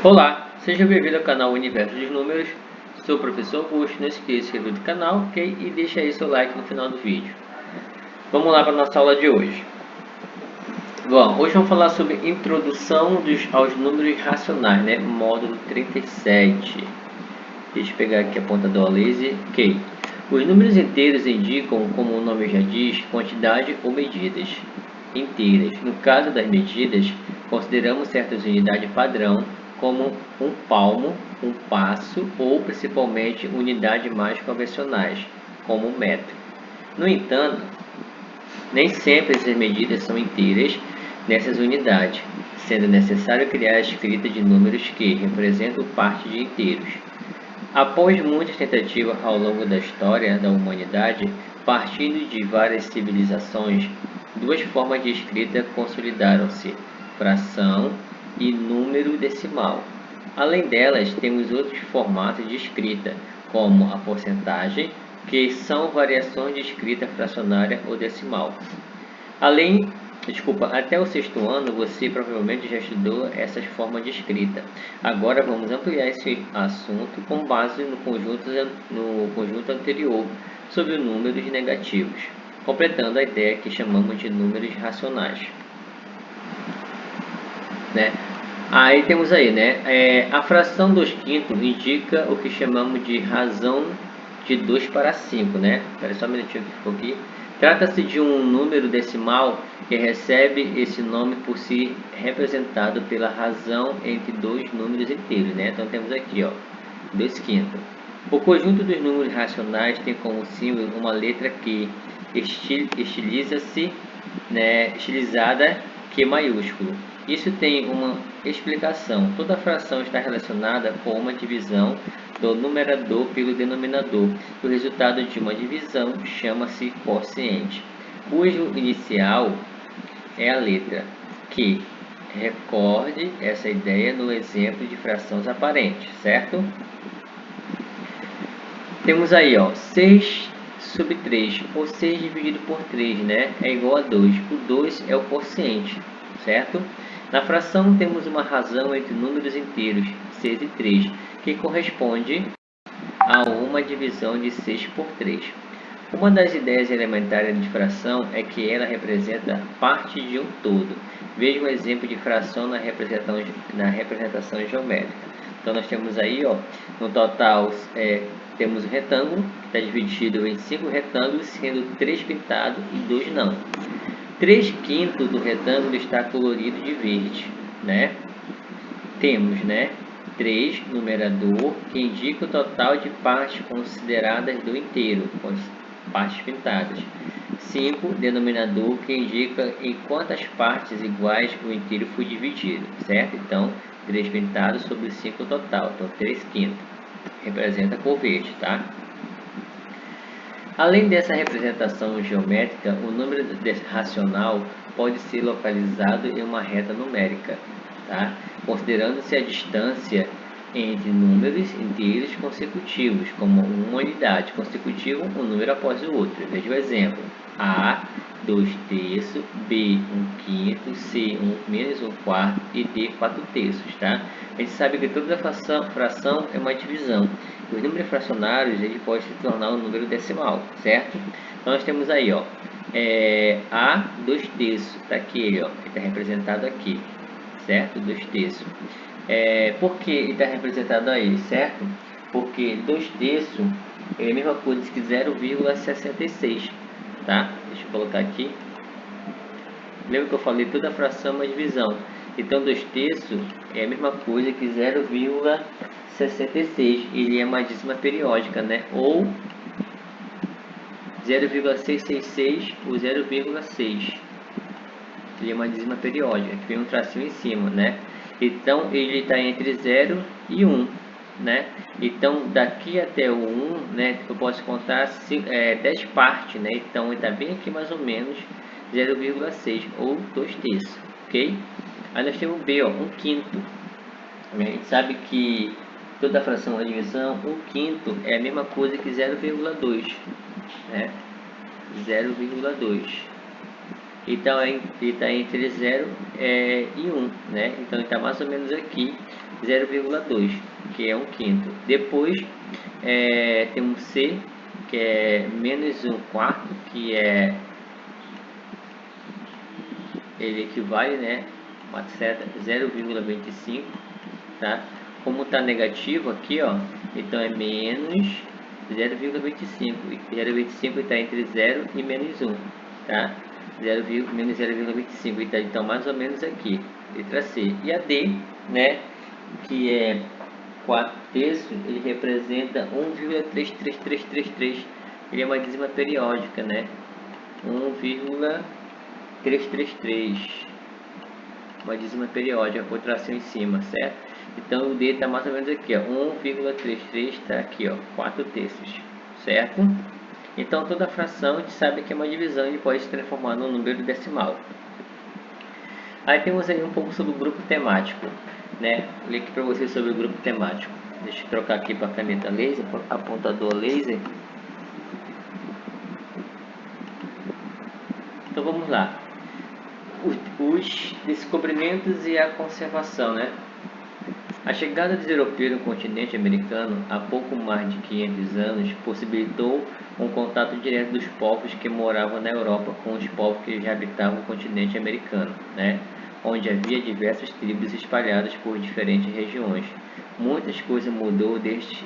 Olá, seja bem-vindo ao canal Universo dos Números. Sou o professor Augusto. Não esqueça de se inscrever no canal, ok? E deixa aí seu like no final do vídeo. Vamos lá para a nossa aula de hoje. Bom, hoje vamos falar sobre introdução aos números racionais, né? Módulo 37. Deixa eu pegar aqui a ponta do laser. Ok. Os números inteiros indicam, como o nome já diz, quantidade ou medidas inteiras. No caso das medidas, consideramos certas unidades padrão, como um palmo, um passo ou, principalmente, unidades mais convencionais, como um metro. No entanto, nem sempre essas medidas são inteiras nessas unidades, sendo necessário criar a escrita de números que representam parte de inteiros. Após muitas tentativas ao longo da história da humanidade, partindo de várias civilizações, duas formas de escrita consolidaram-se: fração e número decimal. Além delas, temos outros formatos de escrita, como a porcentagem, que são variações de escrita fracionária ou decimal. Até o sexto ano você provavelmente já estudou essas formas de escrita. Agora vamos ampliar esse assunto com base no conjunto anterior sobre números negativos, completando a ideia que chamamos de números racionais. Né? Aí temos aí, né? A fração 2/5 indica o que chamamos de razão de 2 para 5, né? Espera só um minutinho que ficou aqui. Trata-se de um número decimal que recebe esse nome por ser representado pela razão entre dois números inteiros, né? Então temos aqui, ó, 2/5. O conjunto dos números racionais tem como símbolo uma letra Q, estilizada Q maiúsculo. Isso tem uma explicação. Toda fração está relacionada com uma divisão do numerador pelo denominador. O resultado de uma divisão chama-se quociente, cujo inicial é a letra Q. Recorde essa ideia no exemplo de frações aparentes, certo? Temos aí, ó, 6/3, ou 6 dividido por 3, né? É igual a 2. O 2 é o quociente, certo? Na fração temos uma razão entre números inteiros, 6 e 3, que corresponde a uma divisão de 6 por 3. Uma das ideias elementares de fração é que ela representa parte de um todo. Veja um exemplo de fração na representação geométrica. Então nós temos aí, ó, no total, temos um retângulo que está dividido em 5 retângulos, sendo 3 pintados e 2 não. 3/5 do retângulo está colorido de verde, né? Temos, né, 3 numerador, que indica o total de partes consideradas do inteiro, com as partes pintadas. 5 denominador, que indica em quantas partes iguais o inteiro foi dividido, certo? Então, 3 pintados sobre 5 total, então 3/5 representa a cor verde, tá? Além dessa representação geométrica, o número racional pode ser localizado em uma reta numérica, tá? Considerando-se a distância entre números inteiros consecutivos, como uma unidade consecutiva, um número após o outro. Veja o exemplo: A, 2/3, B, 1/5, C, 1 - 1/4 e D, 4/3, tá? A gente sabe que toda fração é uma divisão. Os números fracionários, ele pode se tornar um número decimal, certo? Então nós temos aí, ó, A, 2/3, tá aqui, ó, está representado aqui, certo? 2/3. Por que ele está representado aí, certo? Porque 2/3 é a mesma coisa que 0,66, tá? Deixa eu colocar aqui. Lembra que eu falei toda fração é uma divisão. Então 2/3 é a mesma coisa que 0,66. Ele é uma dízima periódica, né? Ou 0,666 ou 0,6. Ele é uma dízima periódica, que vem um tracinho em cima, né? Então ele está entre 0 e 1, né? Então daqui até o 1, né, eu posso contar 10 partes, né? Então ele está bem aqui mais ou menos 0,6 ou 2/3, ok? Aí nós temos B, ó, 1/5. A gente sabe que toda fração é uma divisão, 1/5 é a mesma coisa que 0,2, né? 0,2. Então ele está entre 0 e 1, né? Então ele está mais ou menos aqui 0,2, que é 1/5. Depois tem um C, que é menos 1/4, que ele equivale, né, uma seta 0,25, tá? Como está negativo aqui, ó, então é menos 0,25. 0,25 está entre 0 e menos 1, tá? Menos 0,25, então mais ou menos aqui, letra C. E a D, né, que é 4/3, ele representa 1,33333. Ele é uma dízima periódica, né? 1,333, uma dízima periódica, com tração em cima, certo? Então o D está mais ou menos aqui, ó, 1,33 está aqui, ó, 4/3, certo? Então toda fração a gente sabe que é uma divisão e pode se transformar num número decimal. Aí temos aí um pouco sobre o grupo temático, né? Vou ler aqui para vocês sobre o grupo temático. Deixa eu trocar aqui para a caneta laser, apontador laser. Então vamos lá. Os descobrimentos e a conservação, né? A chegada dos europeus no continente americano há pouco mais de 500 anos possibilitou um contato direto dos povos que moravam na Europa com os povos que já habitavam o continente americano, né? Onde havia diversas tribos espalhadas por diferentes regiões. Muitas coisas mudou desde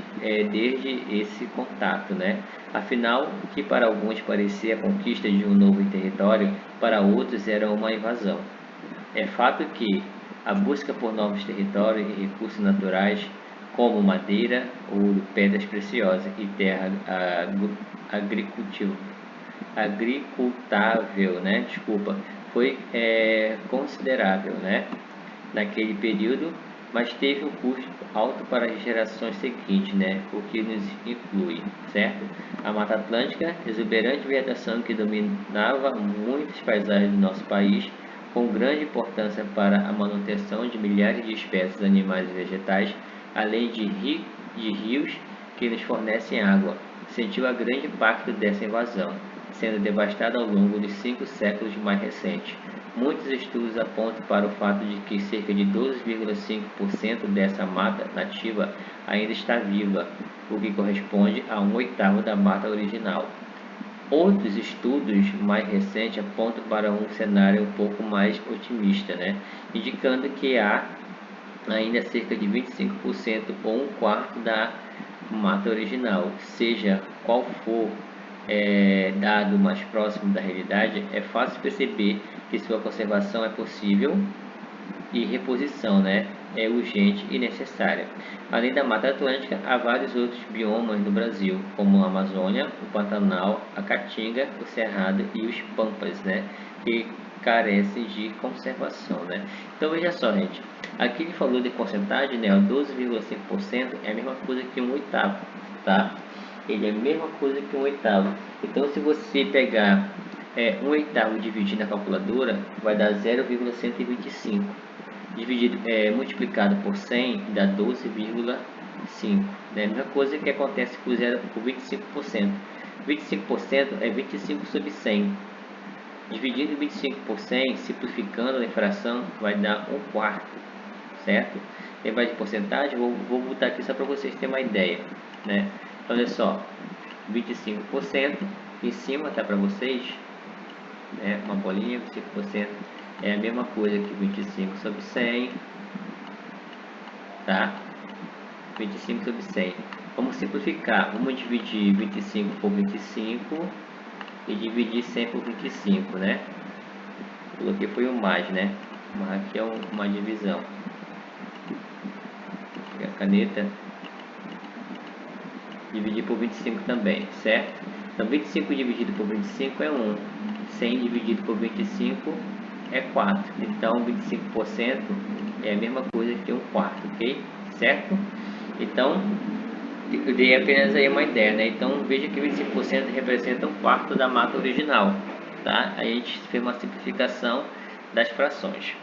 esse contato, né? Afinal, o que para alguns parecia a conquista de um novo território, para outros era uma invasão. É fato que a busca por novos territórios e recursos naturais, como madeira, ouro, pedras preciosas e terra agricultável, né? Foi considerável, né? Naquele período, mas teve um custo alto para as gerações seguintes, né? O que nos inclui, certo? A Mata Atlântica, exuberante vegetação que dominava muitas paisagens do nosso país, com grande importância para a manutenção de milhares de espécies animais e vegetais, além de rios que nos fornecem água, sentiu a grande impacto dessa invasão, sendo devastada ao longo dos 5 séculos mais recentes. Muitos estudos apontam para o fato de que cerca de 12,5% dessa mata nativa ainda está viva, o que corresponde a 1/8 da mata original. Outros estudos mais recentes apontam para um cenário um pouco mais otimista, né? Indicando que há ainda cerca de 25% ou 1/4 da mata original. Seja qual for dado mais próximo da realidade, é fácil perceber que sua conservação é possível e reposição, né, é urgente e necessária. Além da Mata Atlântica, há vários outros biomas no Brasil, como a Amazônia, o Pantanal, a Caatinga, o Cerrado e os Pampas, né, que carecem de conservação, né. Então veja só, gente, aqui ele falou de porcentagem, né, 12,5% é a mesma coisa que 1/8, tá? Ele é a mesma coisa que 1/8. Então se você pegar 1/8 e dividir na calculadora, vai dar 0,125. Multiplicado por 100 dá 12,5. Né? A mesma coisa que acontece com 25%. 25% é 25 sobre 100. Dividindo 25 por 100, simplificando a fração, vai dar 1/4, certo? Lembrar de porcentagem, vou botar aqui só para vocês terem uma ideia, né? Então, olha só, 25% em cima tá para vocês, né? Uma bolinha, 25% é a mesma coisa que 25 sobre 100, tá? 25 sobre 100. Vamos simplificar, vamos dividir 25 por 25 e dividir 100 por 25, né? Coloquei foi o mais, né? Mas aqui é uma divisão. A caneta, dividir por 25 também, certo? Então 25 dividido por 25 é 1, 100 dividido por 25 é 4, então 25% é a mesma coisa que 1/4, ok? Certo? Então eu dei apenas aí uma ideia, né? Então veja que 25% representa 1/4 da mata original, tá? Aí a gente fez uma simplificação das frações.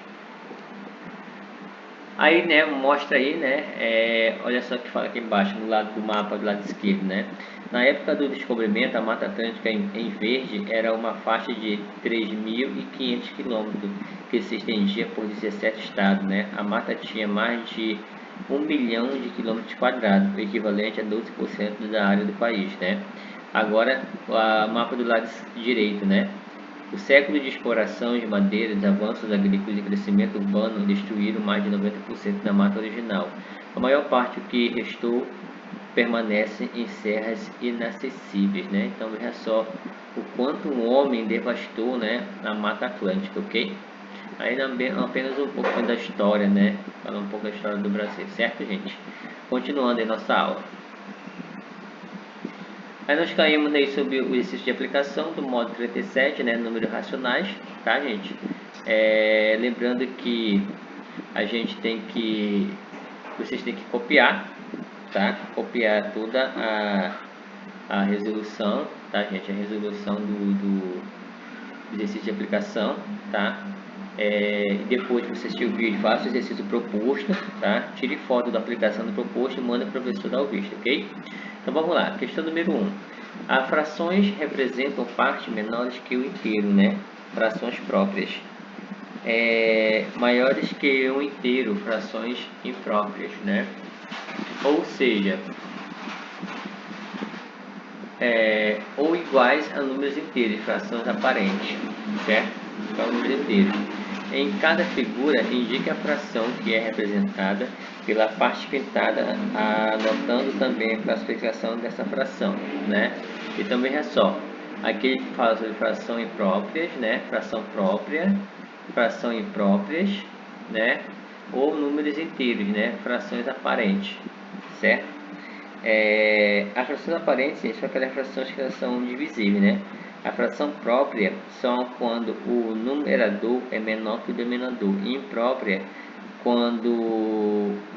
Aí, né, mostra aí, né, olha só que fala aqui embaixo, no lado do mapa, do lado esquerdo, né. Na época do descobrimento, a Mata Atlântica em verde era uma faixa de 3.500 quilômetros, que se estendia por 17 estados, né. A mata tinha mais de 1 milhão de quilômetros quadrados, o equivalente a 12% da área do país, né? Agora, o mapa do lado direito, né? O século de exploração de madeiras, avanços agrícolas e crescimento urbano destruíram mais de 90% da mata original. A maior parte do que restou permanece em serras inacessíveis, né? Então veja só o quanto o homem devastou, né, a Mata Atlântica, ok? Aí apenas um pouco da história, né? Falar um pouco da história do Brasil, certo, gente? Continuando em nossa aula. Aí nós caímos aí sobre o exercício de aplicação do módulo 37, né? Números racionais, tá, gente? Lembrando que a gente tem que... Vocês têm que copiar, tá? Copiar toda a resolução, tá, gente? A resolução do exercício de aplicação, tá? Depois que você assistir o vídeo, faça o exercício proposto, tá? Tire foto da aplicação do proposto e manda para o professor dar o visto, ok? Então vamos lá, questão número 1. As frações representam partes menores que o inteiro, né? Frações próprias. Maiores que o inteiro, frações impróprias, né? Ou seja, ou iguais a números inteiros, frações aparentes, certo? Para números inteiros. Em cada figura, indique a fração que é representada pela parte pintada, anotando também a classificação dessa fração, né? E também é só, aqui ele fala sobre fração impróprias, né? Fração própria, fração impróprias, né? Ou números inteiros, né? Frações aparentes, certo? As frações aparentes são aquelas frações que são divisíveis, né? A fração própria são quando o numerador é menor que o denominador, e imprópria quando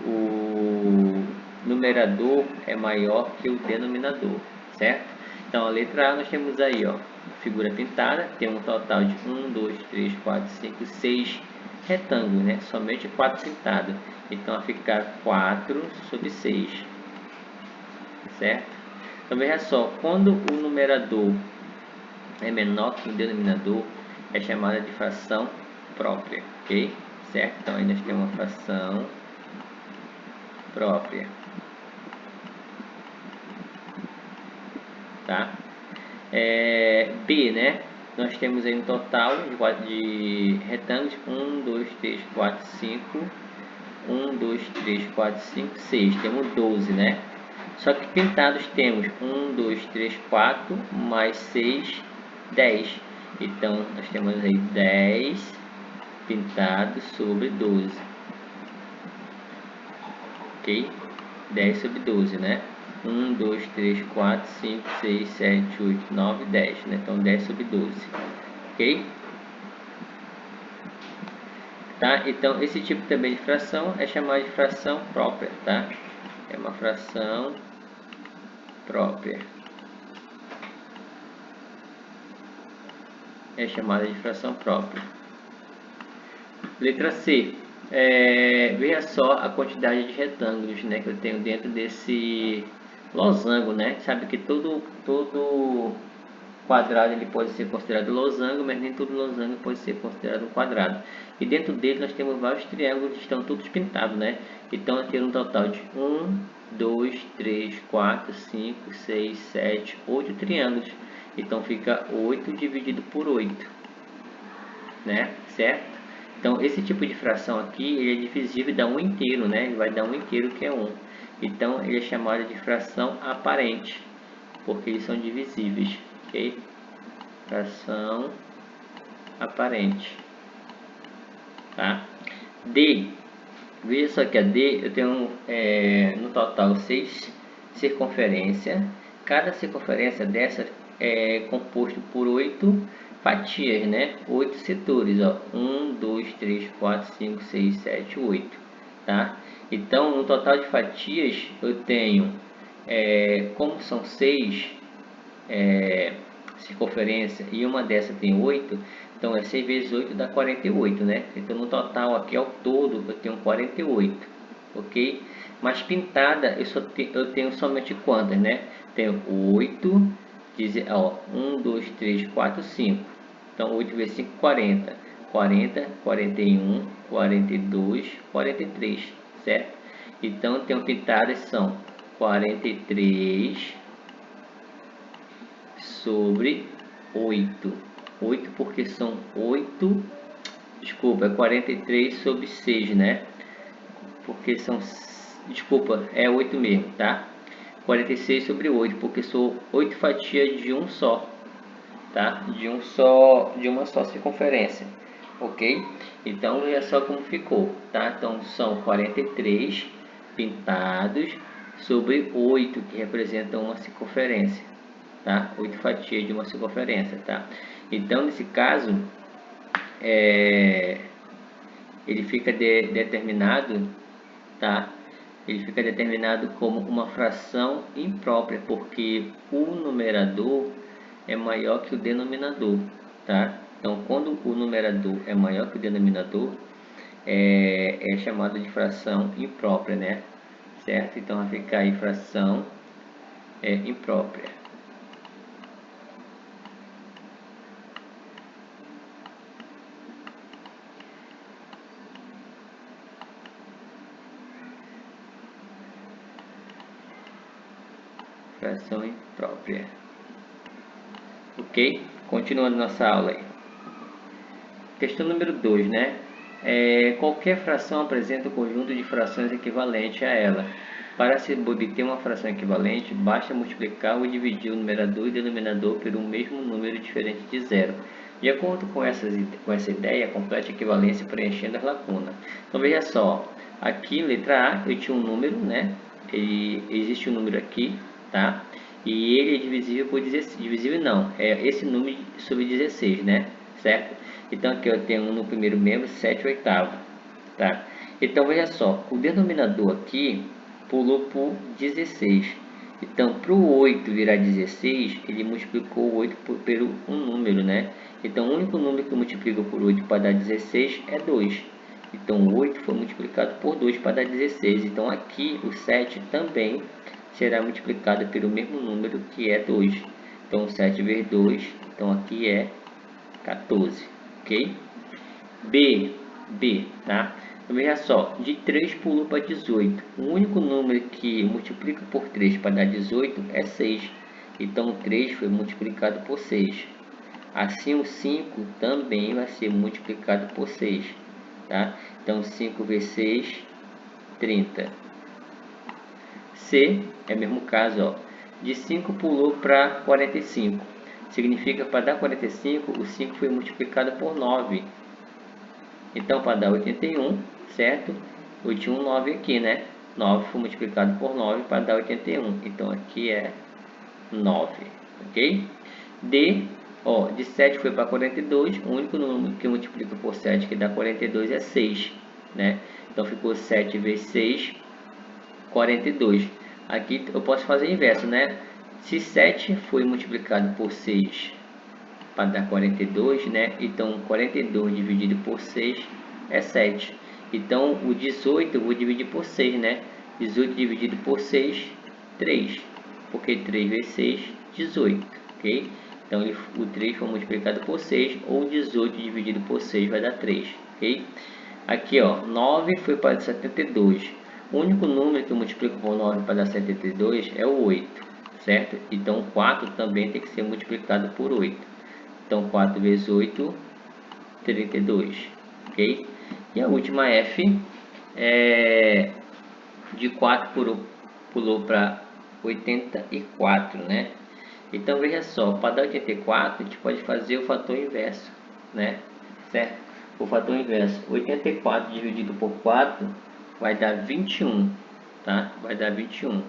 o numerador é maior que o denominador, certo? Então, a letra A nós temos aí, ó, figura pintada, tem um total de 1, 2, 3, 4, 5, 6 retângulos, né? Somente 4 pintados. Então, vai ficar 4 sobre 6. Certo? Então veja só, quando o numerador é menor que o denominador, é chamada de fração própria, ok? Certo? Então aí nós temos uma fração própria, tá? B, né? Nós temos aí um total de retângulos 1, 2, 3, 4, 5, 1, 2, 3, 4, 5, 6, temos 12, né? Só que pintados temos 1, 2, 3, 4, mais 6, 10. Então, nós temos aí 10 pintados sobre 12. Ok? 10 sobre 12, né? 1, 2, 3, 4, 5, 6, 7, 8, 9, 10. Né? Então, 10 sobre 12. Ok? Tá? Então, esse tipo também de fração é chamado de fração própria, tá? É uma fração própria. É chamada de fração própria. Letra C. Veja só a quantidade de retângulos, né, que eu tenho dentro desse losango, né? Sabe que todo quadrado ele pode ser considerado losango, mas nem todo losango pode ser considerado um quadrado. E dentro dele nós temos vários triângulos que estão todos pintados, né? Então eu tenho um total de 1, 2, 3, 4, 5, 6, 7, 8 triângulos. Então fica 8 dividido por 8, né? Certo? Então, esse tipo de fração aqui, ele é divisível e dá um inteiro, né? Ele vai dar um inteiro que é 1. Então, ele é chamado de fração aparente, porque eles são divisíveis, ok? Fração aparente, tá? D. Veja só que a D, eu tenho no total 6 circunferências. Cada circunferência dessa é composto por 8 fatias, né? 8 setores, ó. 1, 2, 3, 4, 5, 6, 7, 8, tá? Então, no total de fatias, eu tenho, como são 6 circunferência e uma dessa tem 8, então é 6 vezes 8 dá 48, né? Então, no total aqui ao todo, eu tenho 48, ok? Mas pintada, eu tenho somente quantas, né? Tenho 8, 1, 2, 3, 4, 5. Então, 8 vezes 5, 40. 40, 41, 42, 43, certo? Então, tem pintadas são 43 sobre 8. 8 porque são 8, desculpa, é 43 sobre 6, né? Porque são, desculpa, é 8 mesmo, tá? 46 sobre 8, porque são 8 fatias de um só, tá? De uma só circunferência, ok? Então, é só como ficou, tá? Então, são 43 pintados sobre 8, que representam uma circunferência, tá? 8 fatias de uma circunferência, tá? Então, nesse caso, ele fica determinado, tá? Ele fica determinado como uma fração imprópria, porque o numerador é maior que o denominador, tá? Então, quando o numerador é maior que o denominador, é chamado de fração imprópria, né? Certo? Então, vai ficar aí fração imprópria. Fração imprópria. Ok? Continuando nossa aula aí. Questão número 2, né? Qualquer fração apresenta um conjunto de frações equivalente a ela. Para se obter uma fração equivalente, basta multiplicar ou dividir o numerador e denominador pelo mesmo número diferente de zero. De acordo com essa ideia, complete a equivalência preenchendo as lacunas. Então veja só, aqui letra A eu tinha um número, né? Existe um número aqui, tá? E ele é divisível por 16, divisível não, é esse número sobre 16, né? Certo? Então aqui eu tenho no primeiro membro 7 oitavo, tá? Então veja só, o denominador aqui pulou por 16. Então para o 8 virar 16, ele multiplicou o 8 pelo um número, né? Então o único número que multiplica por 8 para dar 16 é 2. Então o 8 foi multiplicado por 2 para dar 16. Então aqui o 7 também será multiplicado pelo mesmo número que é 2. Então 7 vezes 2, então aqui é 14, ok? B, tá? Então, veja só, de 3 pulou para 18. O único número que multiplica por 3 para dar 18 é 6. Então, o 3 foi multiplicado por 6. Assim, o 5 também vai ser multiplicado por 6, tá? Então, 5 vezes 6, 30. C é o mesmo caso, ó. De 5 pulou para 45. Significa que para dar 45, o 5 foi multiplicado por 9. Então, para dar 81, certo? Eu tinha um 9 aqui, né? 9 foi multiplicado por 9 para dar 81. Então, aqui é 9, ok? D, ó, de 7 foi para 42. O único número que multiplica por 7 que dá 42 é 6, né? Então, ficou 7 vezes 6, 42. Aqui eu posso fazer o inverso, né? Se 7 foi multiplicado por 6 para dar 42, né? Então 42 dividido por 6 é 7. Então o 18 eu vou dividir por 6, né? 18 dividido por 6, 3. Porque 3 vezes 6, 18, ok? Então o 3 foi multiplicado por 6, ou 18 dividido por 6 vai dar 3, ok? Aqui, ó, 9 foi para 72. O único número que eu multiplico por 9 para dar 72 é o 8, certo? Então 4 também tem que ser multiplicado por 8. Então 4 vezes 8, 32, ok? E a última F é de 4 pulou para 84, né? Então veja só, para dar 84 a gente pode fazer o fator inverso, né? Certo? O fator inverso, 84 dividido por 4 vai dar 21, tá? Vai dar 21.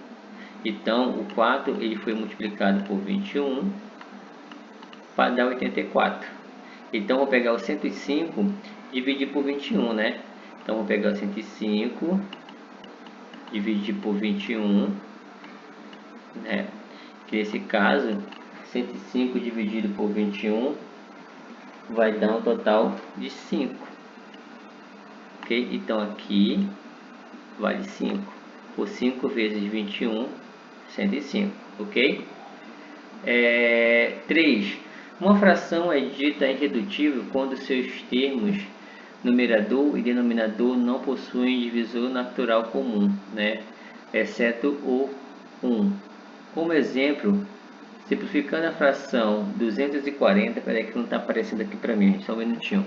Então o 4 ele foi multiplicado por 21 para dar 84. Então vou pegar o 105 e dividir por 21, né? Então vou pegar o 105 dividir por 21, né? Que nesse caso 105 dividido por 21 vai dar um total de 5, ok? Então aqui vale 5. Por 5 vezes 21, 105, ok? 3. Uma fração é dita irredutível quando seus termos numerador e denominador não possuem divisor natural comum, né? Exceto o 1. Como exemplo, simplificando a fração 240, peraí que não está aparecendo aqui para mim, só um minutinho.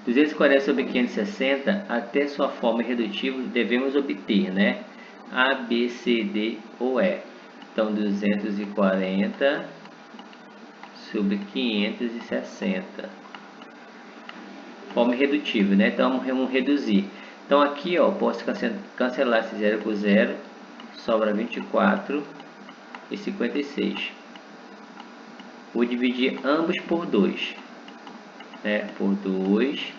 240 sobre 560, até sua forma irredutível, devemos obter, né? A, B, C, D ou E. Então, 240 sobre 560. Forma irredutível, né? Então, vamos reduzir. Então, aqui, ó, posso cancelar esse 0 por 0. Sobra 24 e 56. Vou dividir ambos por 2. Né? Por 2.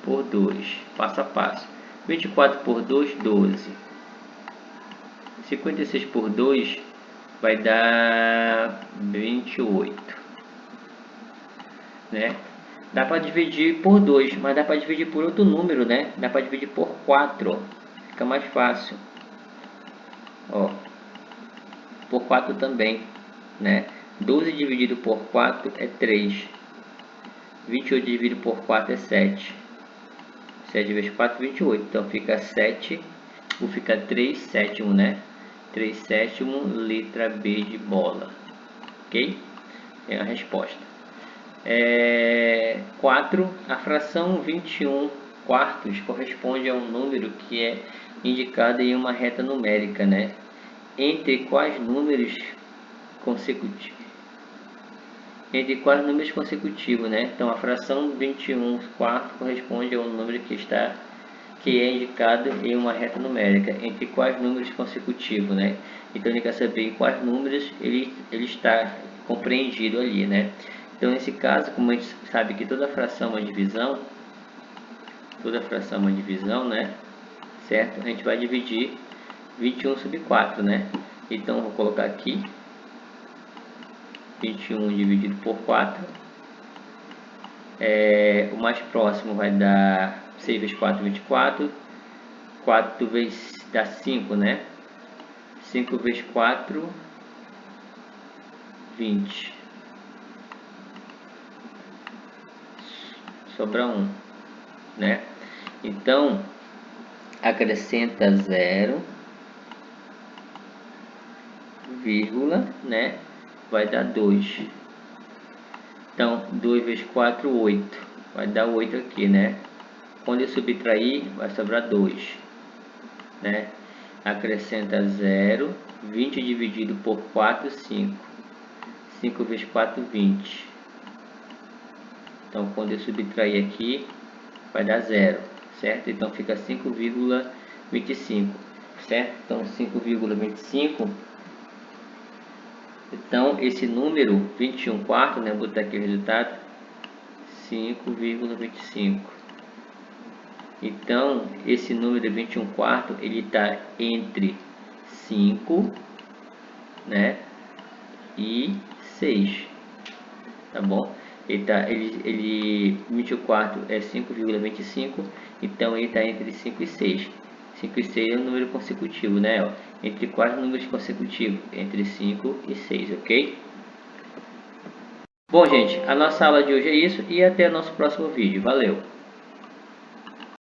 Por 2. Passo a passo. 24 por 2, 12. 56 por 2 vai dar 28. Né? Dá para dividir por 2, mas dá para dividir por outro número, né? Dá para dividir por 4, ó. Fica mais fácil. Ó. Por 4 também, né? 12 dividido por 4 é 3. 28 dividido por 4 é 7. 7 vezes 4, 28. Então fica 7, ou fica 3 sétimo, né? 3 sétimo, letra B de bola. Ok? É a resposta. 4. A fração 21 quartos corresponde a um número que é indicado em uma reta numérica, né? Entre quais números consecutivos? Né? Então, a fração 21 quartos corresponde a um número que é indicado em uma reta numérica. Entre quais números consecutivos, né? Então, ele quer saber em quais números ele está compreendido ali, né? Então, nesse caso, como a gente sabe que toda fração é uma divisão, né? Certo? A gente vai dividir 21 sobre 4, né? Então, vou colocar aqui 21 dividido por 4. O mais próximo vai dar 6 vezes 4, 24. 4 vezes dá 5, né? 5 vezes 4, 20. Sobra 1, né? Então, acrescenta 0, vírgula, né? Vai dar 2. Então, 2 vezes 4, 8. Vai dar 8 aqui, né? Quando eu subtrair, vai sobrar 2, né? Acrescenta 0. 20 dividido por 4, 5. 5 vezes 4, 20. Então, quando eu subtrair aqui, vai dar 0, certo? Então, fica 5,25, certo? Então, 5,25. Então, esse número 21 quartos, né? Vou botar aqui o resultado, 5,25. Então, esse número 21 quartos, ele está entre 5, né? E 6, tá bom? 21 quartos é 5,25, então ele está entre 5 e 6. 5 e 6 é um número consecutivo, né? Ó, entre quais números consecutivos? Entre 5 e 6, ok? Bom, gente, a nossa aula de hoje é isso e até o nosso próximo vídeo. Valeu!